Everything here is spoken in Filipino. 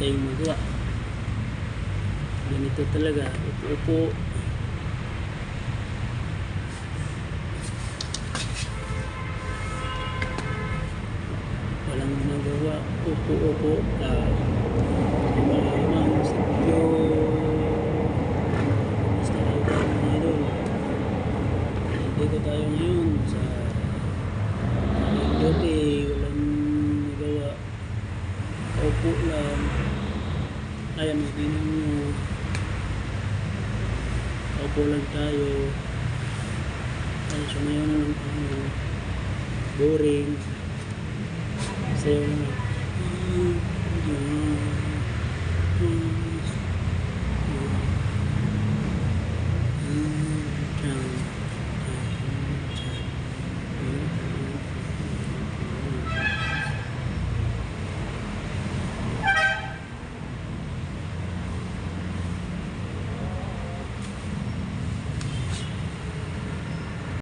tayong magawa. Ganito talaga, upo-upo. Walang magawa, upo-upo lang. Limang studio. Basta kayo tayo mga idol. Dito tayo ngayon sa Lote, walang magawa. Upo lang. Ayan, tingnan nyo. Upo lang tayo. Ay, sumayaw na lang tayo. Boring. Sayaw na lang.